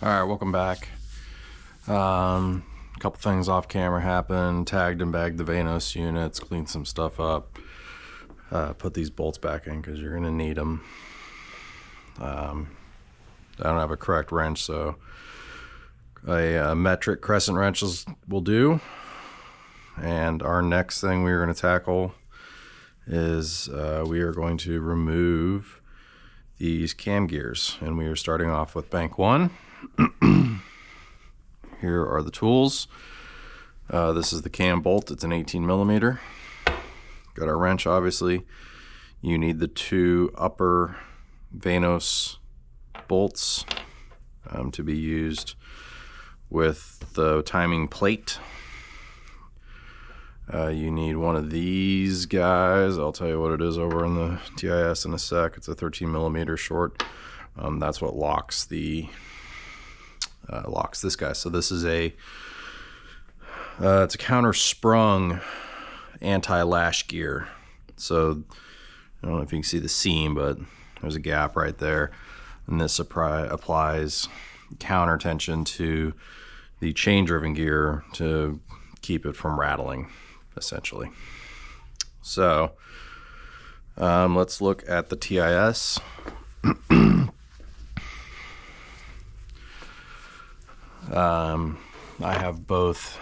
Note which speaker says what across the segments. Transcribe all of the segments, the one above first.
Speaker 1: All right, welcome back. A couple things off camera happened. Tagged and bagged the VANOS units, cleaned some stuff up, put these bolts back in because you're gonna need them. I don't have a correct wrench, so a metric crescent wrenches will do. And our next thing we are going to tackle is we are going to remove these cam gears, and we are starting off with bank one. Here are the tools. This is the cam bolt. It's an 18 millimeter. Got our wrench, obviously. You need the two upper VANOS bolts to be used with the timing plate. You need one of these guys. I'll tell you what it is over in the TIS in a sec. It's a 13 millimeter short. That's what locks the locks this guy. So this is it's a counter sprung anti-lash gear. So I don't know if you can see the seam, but there's a gap right there, and this applies counter tension to the chain driven gear to keep it from rattling, essentially. So let's look at the TIS. I have both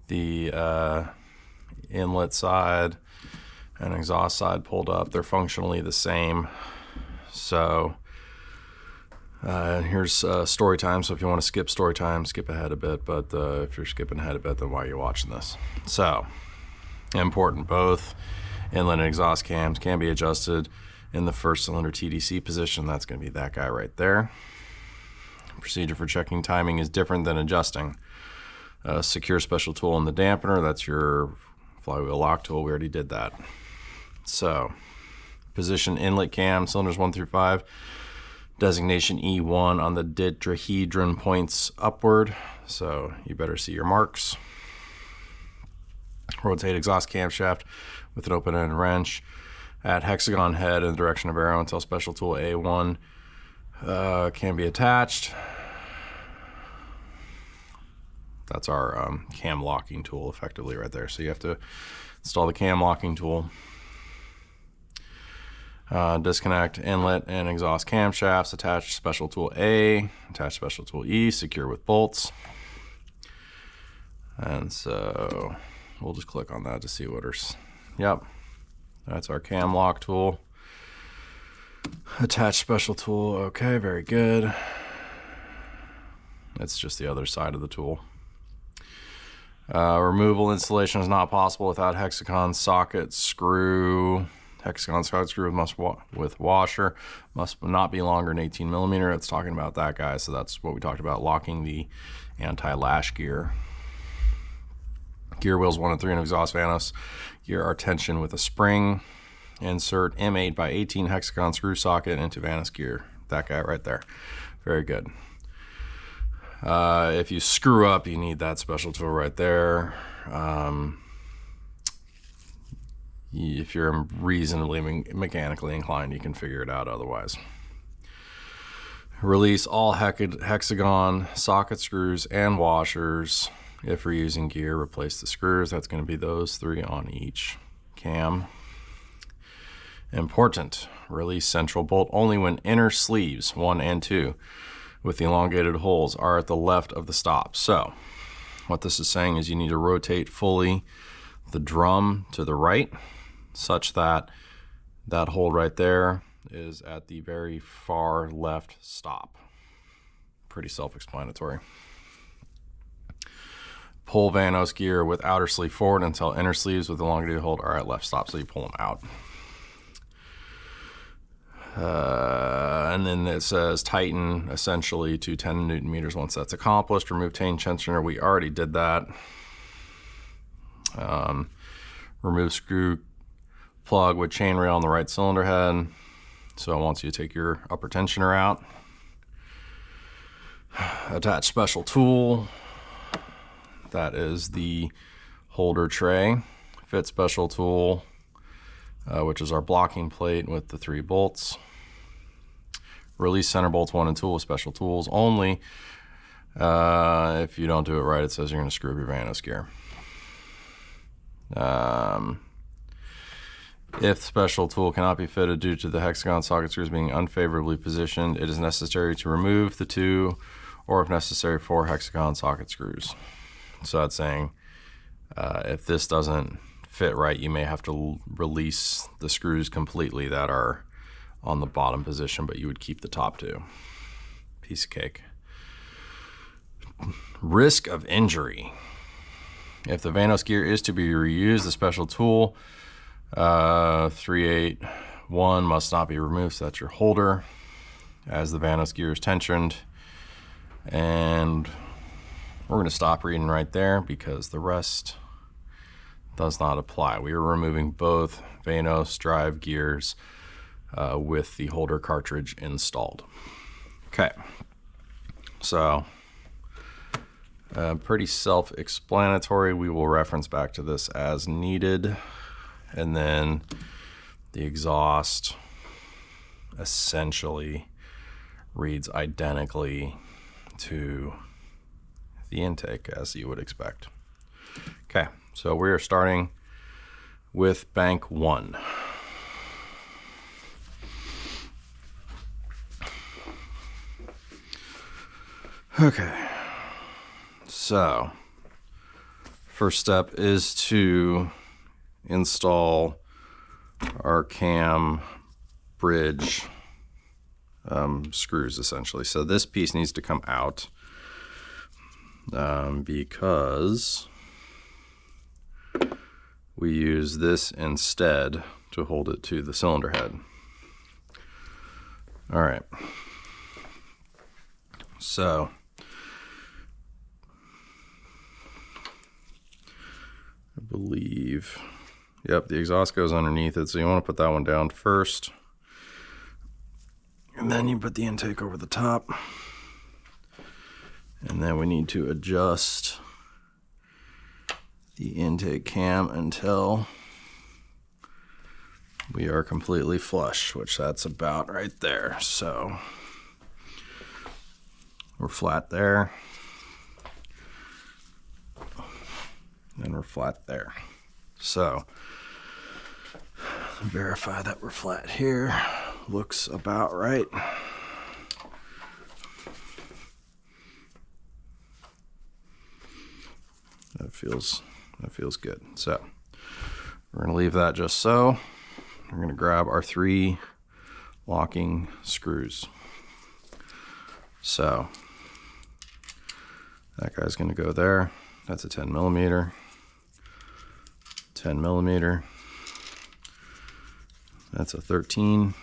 Speaker 1: the inlet side and exhaust side pulled up. They're functionally the same. So here's story time. So if you want to skip story time, skip ahead a bit. But if you're skipping ahead a bit, then why are you watching this? So important, both inlet and exhaust cams can be adjusted in the first cylinder TDC position. That's going to be that guy right there. Procedure for checking timing is different than adjusting. Secure special tool in the dampener. That's your flywheel lock tool. We already did that. So position inlet cam, cylinders 1 through 5. Designation E1 on the tetrahedron points upward. So you better see your marks. Rotate exhaust camshaft with an open-ended wrench. Add hexagon head in the direction of arrow until special tool A1 can be attached. That's our cam locking tool effectively right there. So you have to install the cam locking tool. Disconnect inlet and exhaust camshafts. Attach special tool A. Attach special tool E. Secure with bolts. And so we'll just click on that to see what ours. Yep, that's our cam lock tool. Attach special tool. Okay, very good. That's just the other side of the tool. Removal installation is not possible without hexagon socket screw. Hexagon socket screw with washer must not be longer than 18 millimeter. It's talking about that guy. So that's what we talked about, locking the anti-lash gear. Gear wheels 1 and 3 in exhaust VANOS gear are tensioned with a spring. Insert M8 by 18 hexagon screw socket into VANOS gear. That guy right there. Very good. If you screw up, you need that special tool right there. If you're reasonably mechanically inclined, you can figure it out otherwise. Release all hexagon socket screws and washers. If we're using gear, replace the screws. That's going to be those 3 on each cam. Important, release central bolt only when inner sleeves 1 and 2 with the elongated holes are at the left of the stop. So what this is saying is you need to rotate fully the drum to the right such that that hole right there is at the very far left stop. Pretty self-explanatory. Pull VANOS gear with outer sleeve forward until inner sleeves with elongated hole are at left stop, so you pull them out. And then it says tighten essentially to 10 Newton meters once that's accomplished. Remove chain tensioner. We already did that. Remove screw plug with chain rail on the right cylinder head. So it wants you to take your upper tensioner out. Attach special tool. That is the holder tray. Fit special tool. Which is our blocking plate with the 3 bolts. Release center bolts 1 and 2 with special tools only. If you don't do it right, it says you're going to screw up your VANOS gear. If the special tool cannot be fitted due to the hexagon socket screws being unfavorably positioned, it is necessary to remove the 2, or if necessary, 4 hexagon socket screws. So that's saying if this doesn't fit right, you may have to release the screws completely that are on the bottom position, but you would keep the top 2. Piece of cake. Risk of injury. If the VANOS gear is to be reused, the special tool 381 must not be removed, so that's your holder, as the VANOS gear is tensioned. And we're going to stop reading right there because the rest does not apply. We are removing both VANOS drive gears with the holder cartridge installed. Okay, so pretty self-explanatory. We will reference back to this as needed. And then the exhaust essentially reads identically to the intake as you would expect. Okay, so we are starting with bank 1. Okay, so first step is to install our cam bridge screws essentially. So this piece needs to come out because we use this instead to hold it to the cylinder head. All right, so I believe, yep, the exhaust goes underneath it, so you want to put that one down first. And then you put the intake over the top. And then we need to adjust the intake cam until we are completely flush, which that's about right there. So we're flat there. And we're flat there. So verify that we're flat here. Looks about right. That feels good. So we're going to leave that just so. We're going to grab our 3 locking screws. So that guy's going to go there. That's a 10 millimeter. 10 millimeter. That's a 13.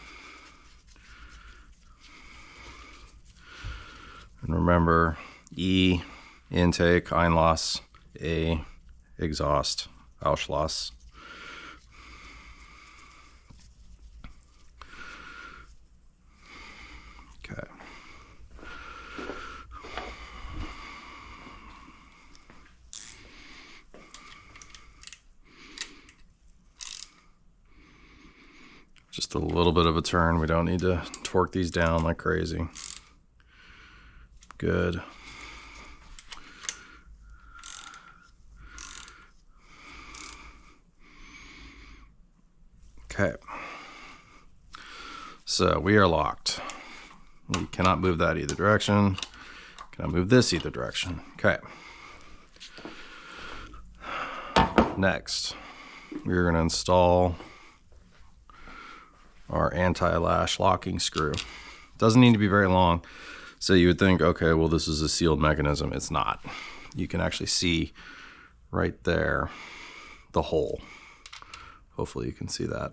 Speaker 1: And remember, E, intake, Einlass, A, exhaust, Ausschluss. Okay. Just a little bit of a turn. We don't need to torque these down like crazy. Good. Okay. So we are locked. We cannot move that either direction. Cannot move this either direction. Okay. Next, we're going to install our anti-lash locking screw. Doesn't need to be very long. So you would think, okay, well, this is a sealed mechanism. It's not. You can actually see right there the hole. Hopefully you can see that.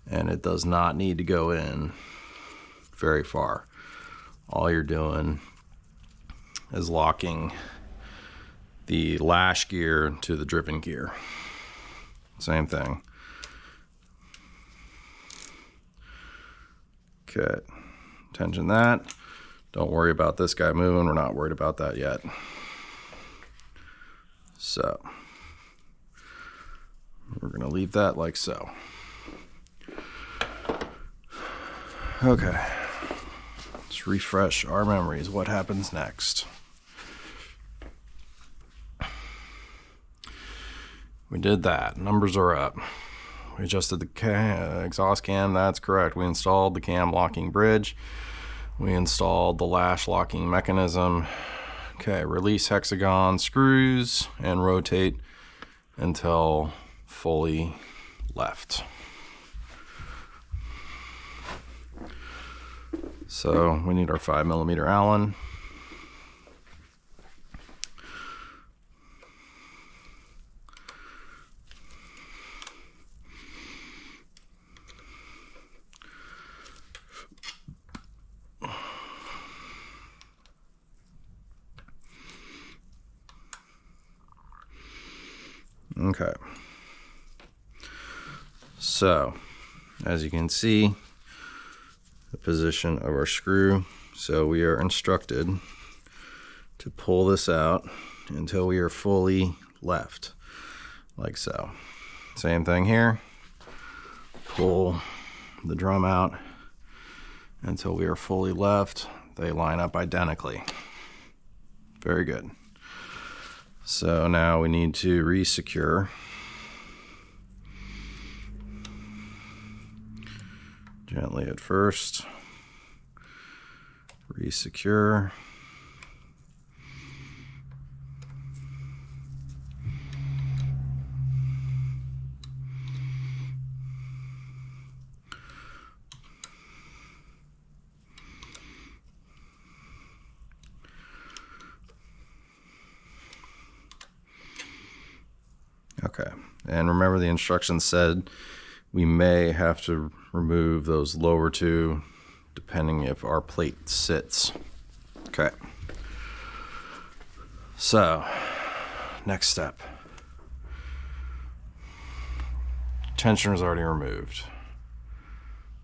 Speaker 1: And it does not need to go in very far. All you're doing is locking the lash gear to the driven gear. Same thing. Okay, tension that. Don't worry about this guy moving. We're not worried about that yet. So we're gonna leave that like so. Okay, let's refresh our memories. What happens next? We did that. Numbers are up. We adjusted the exhaust cam. That's correct. We installed the cam locking bridge. We installed the lash locking mechanism. Okay, release hexagon screws and rotate until fully left. So we need our 5mm Allen. Okay, so as you can see, the position of our screw. So we are instructed to pull this out until we are fully left, like so. Same thing here. Pull the drum out until we are fully left. They line up identically. Very good. So now we need to re-secure. Gently at first. Re-secure. Okay, and remember the instructions said we may have to remove those lower two depending if our plate sits. Okay, so next step. Tensioner is already removed.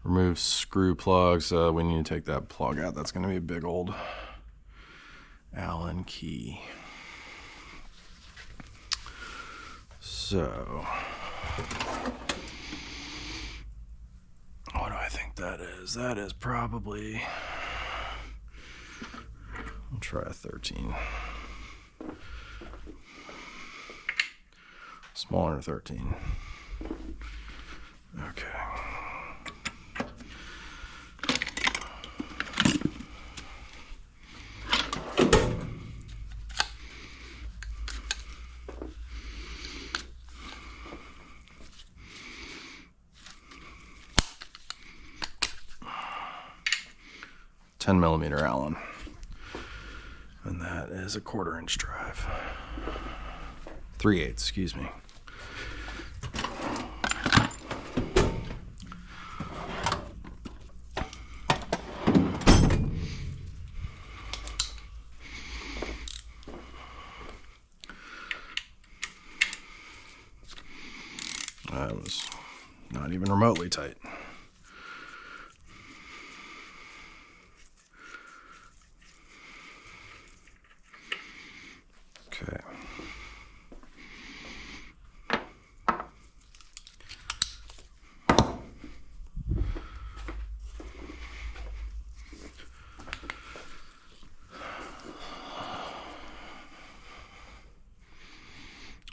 Speaker 1: Remove screw plugs. We need to take that plug out. That's going to be a big old Allen key. So, what do I think that is? That is probably, I'll try a 13. Smaller than 13. Okay. $10mm Allen, and that is a 1/4" drive. 3/8, excuse me. That was not even remotely tight. Okay.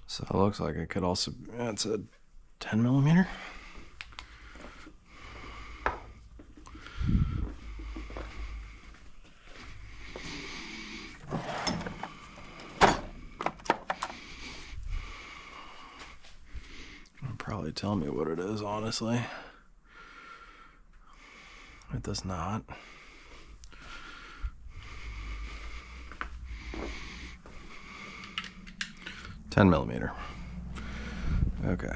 Speaker 1: So it looks like it could also, it's a 10mm. Probably tell me what it is, honestly. It does not. $10mm. Okay.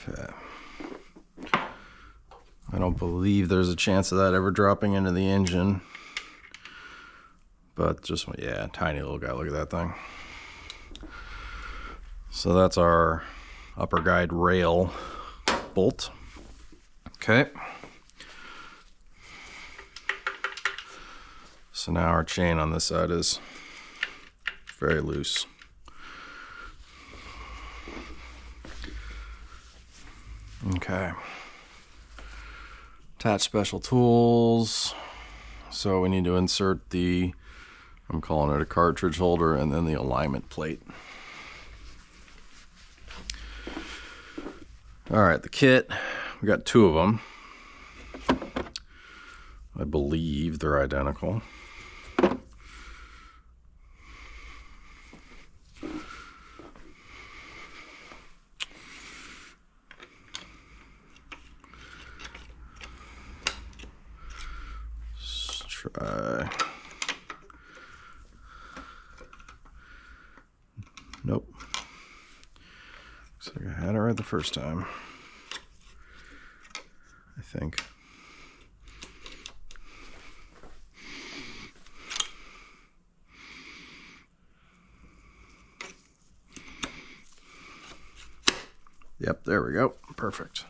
Speaker 1: Okay. I don't believe there's a chance of that ever dropping into the engine. But just, yeah, tiny little guy. Look at that thing. So that's our upper guide rail bolt. Okay. So now our chain on this side is very loose. Okay. Attach special tools. So we need to insert the, I'm calling it a cartridge holder, and then the alignment plate. All right, the kit, we got 2 of them. I believe they're identical. Let's try. Nope. Looks like I had it right the first time. I think. Yep, there we go. Perfect.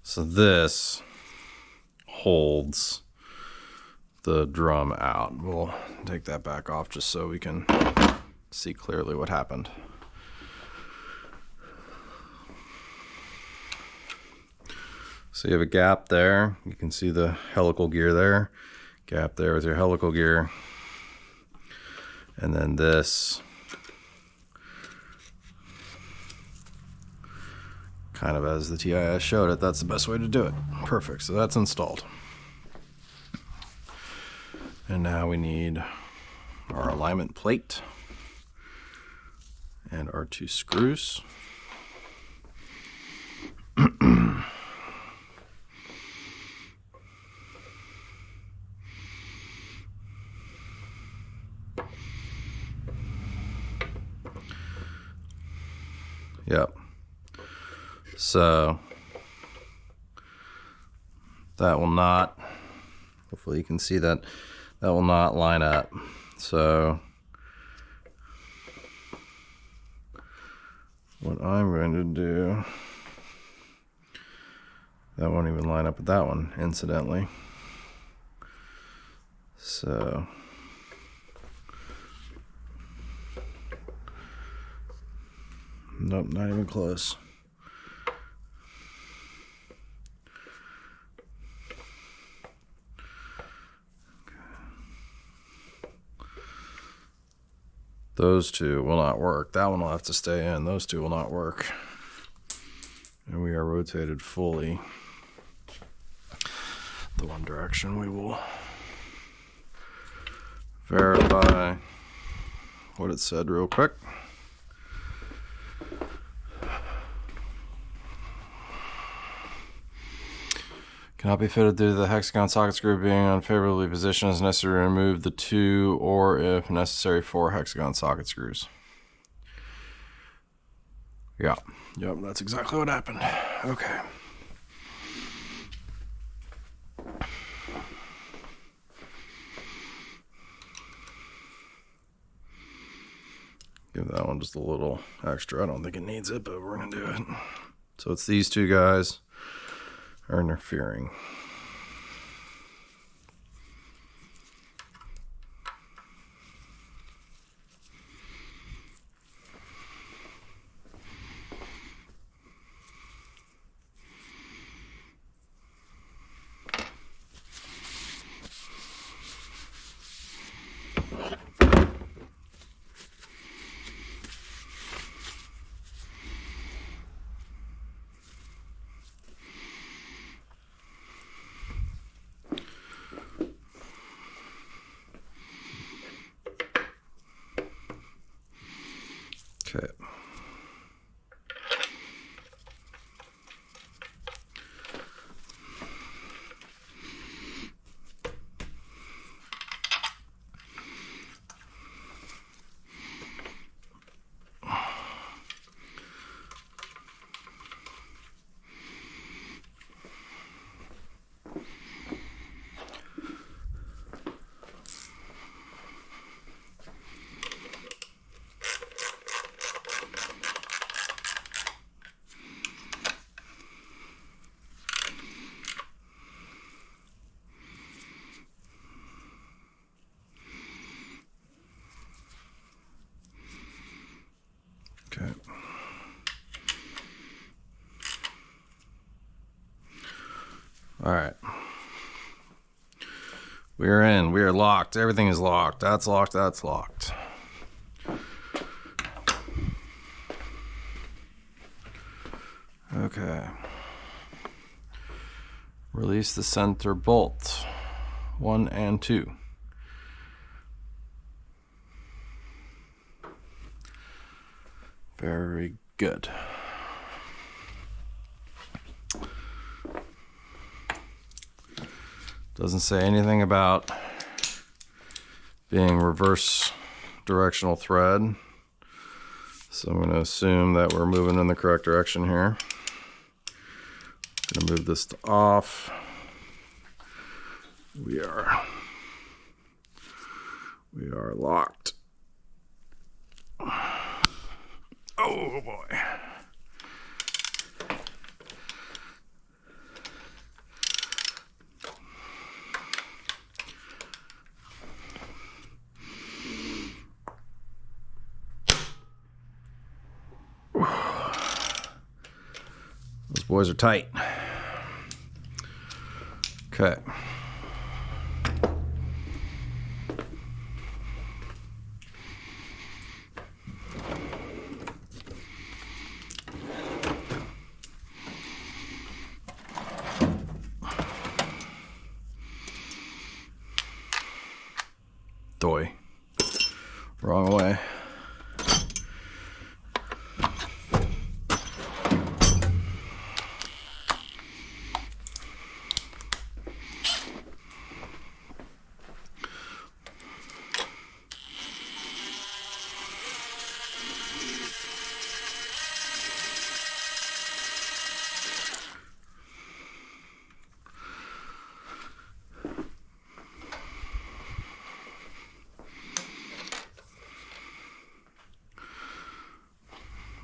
Speaker 1: So this holds the drum out. We'll take that back off just so we can see clearly what happened. So you have a gap there. You can see the helical gear there. Gap there with your helical gear. And then this kind of as the TIS showed it, that's the best way to do it. Perfect, so that's installed. And now we need our alignment plate and our 2 screws. Yep. So that will not, hopefully you can see that, that will not line up. So what I'm going to do, that won't even line up with that one, incidentally. So nope, not even close. Those 2 will not work. That one will have to stay in. Those 2 will not work. And we are rotated fully the one direction. We will verify what it said real quick. Cannot be fitted due to the hexagon socket screw being unfavorably positioned. As necessary to remove the 2 or, if necessary, 4 hexagon socket screws. Yeah, yep, that's exactly what happened. Okay. Give that one just a little extra. I don't think it needs it, but we're gonna do it. So it's these 2 guys are interfering. Okay. All right. We are in. We are locked. Everything is locked. That's locked. That's locked. Okay. Release the center bolt. 1 and 2. Very good. Doesn't say anything about being reverse directional thread. So I'm going to assume that we're moving in the correct direction here. I'm going to move this to off. We are locked. Oh boy. Those boys are tight. Okay. Doy. Wrong way.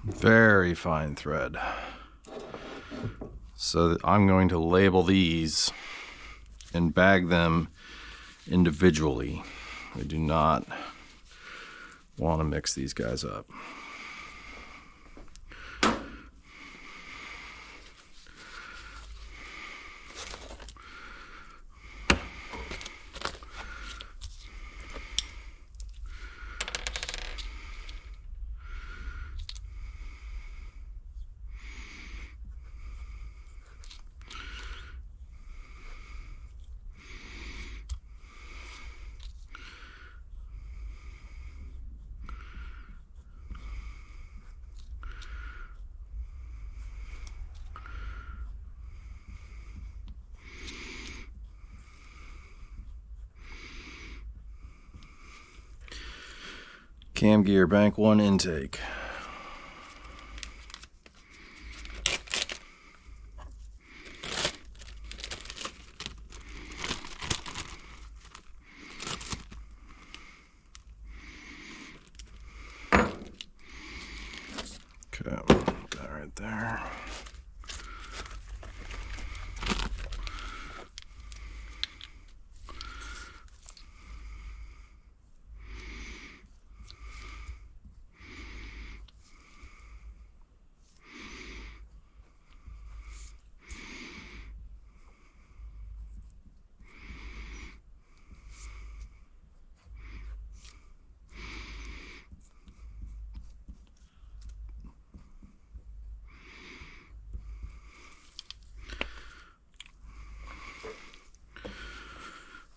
Speaker 1: Very fine thread. So I'm going to label these and bag them individually. I do not want to mix these guys up. Cam gear, bank 1 intake. Okay, put that right there.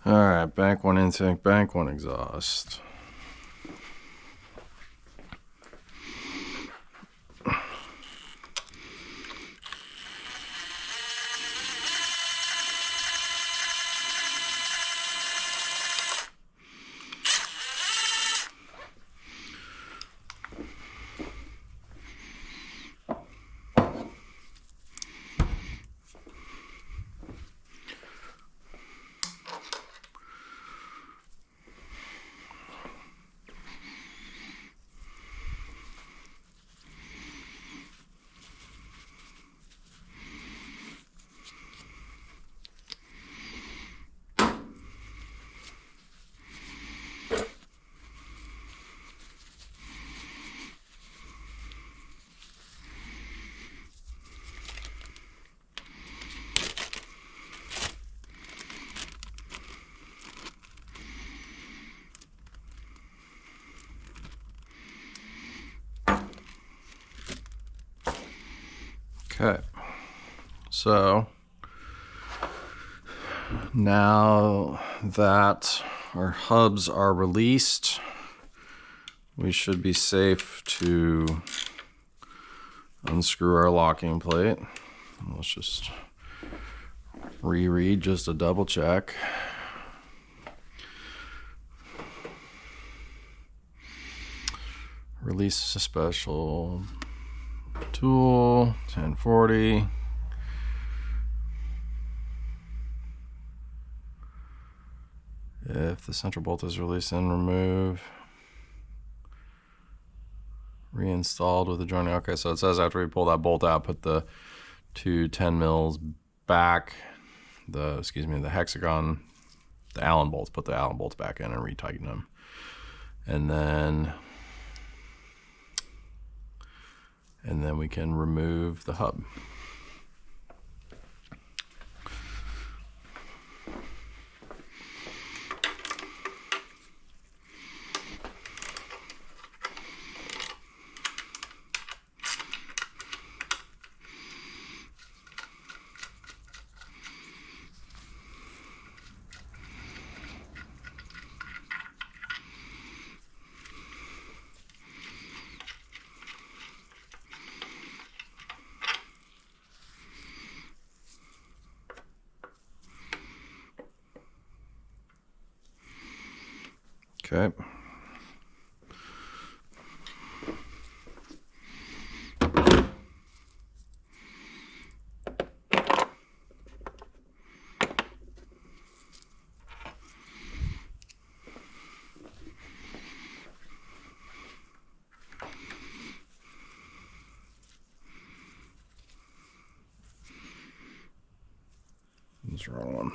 Speaker 1: All right, bank 1 intake, bank 1 exhaust. Okay, so now that our hubs are released, we should be safe to unscrew our locking plate. Let's just reread just to double check. Release a special tool, 1040. If the central bolt is released, then remove. Reinstalled with the joining. Okay, so it says after we pull that bolt out, put the two 10 mils back. The hexagon, the Allen bolts, put the Allen bolts back in and retighten them. And then we can remove the hub. Okay. That's the wrong one.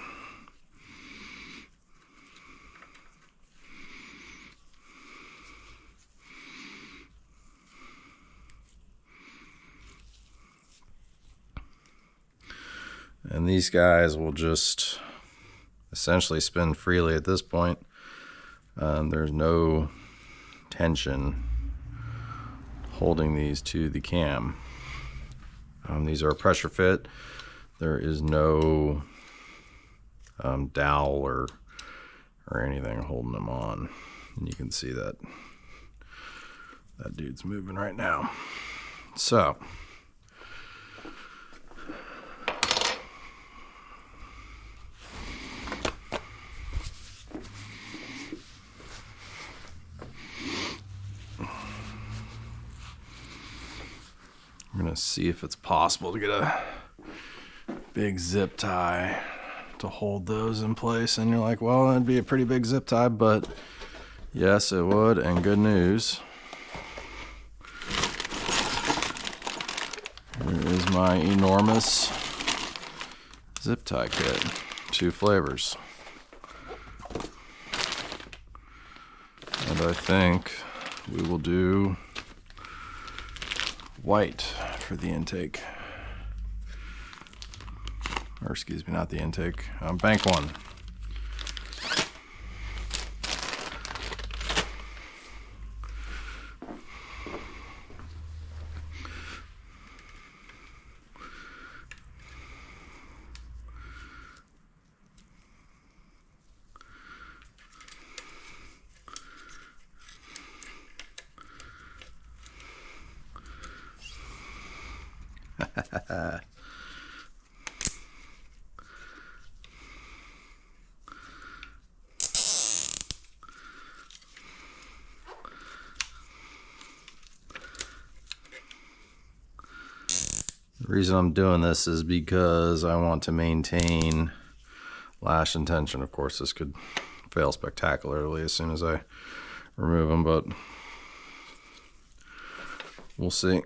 Speaker 1: And these guys will just essentially spin freely at this point. There's no tension holding these to the cam. These are a pressure fit. There is no dowel or anything holding them on. And you can see that dude's moving right now. So I'm gonna see if it's possible to get a big zip tie to hold those in place. And you're like, well, that'd be a pretty big zip tie, but yes, it would. And good news, here is my enormous zip tie kit. 2 flavors. And I think we will do white for the intake. Or excuse me, not the intake, bank 1. The reason I'm doing this is because I want to maintain lash and tension. Of course, this could fail spectacularly as soon as I remove them, but we'll see.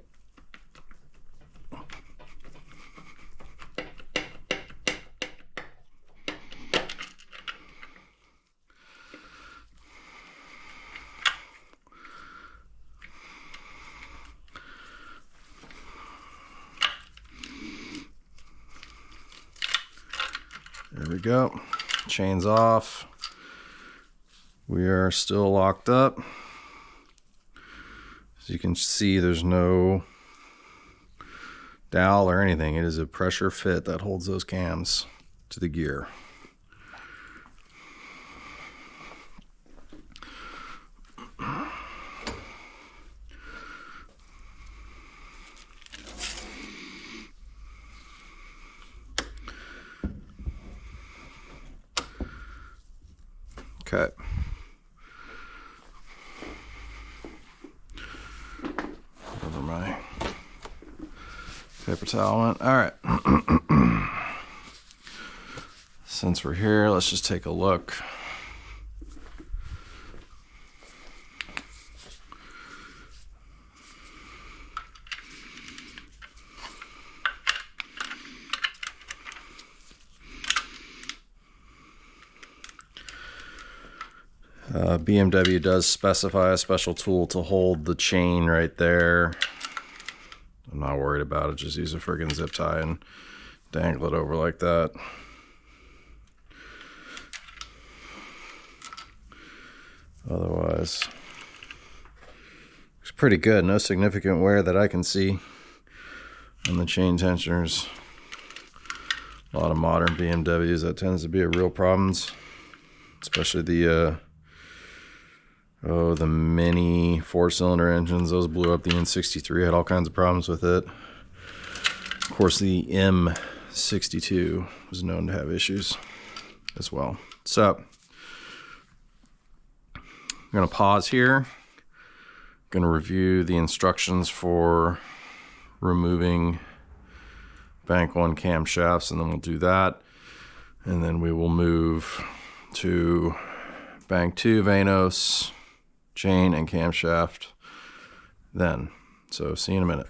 Speaker 1: There we go. Chains off. We are still locked up. As you can see, there's no dowel or anything. It is a pressure fit that holds those cams to the gear. Okay. Over my paper towel went. All right. Since we're here, let's just take a look. BMW does specify a special tool to hold the chain right there. I'm not worried about it. Just use a friggin' zip tie and dangle it over like that. Otherwise, looks pretty good. No significant wear that I can see on the chain tensioners. A lot of modern BMWs, that tends to be a real problems, especially the mini 4-cylinder engines. Those blew up. The N63 had all kinds of problems with it. Of course, the M62 was known to have issues as well. So I'm going to pause here. Going to review the instructions for removing bank 1 camshafts, and then we'll do that. And then we will move to bank 2 VANOS, chain and camshaft then. So see you in a minute.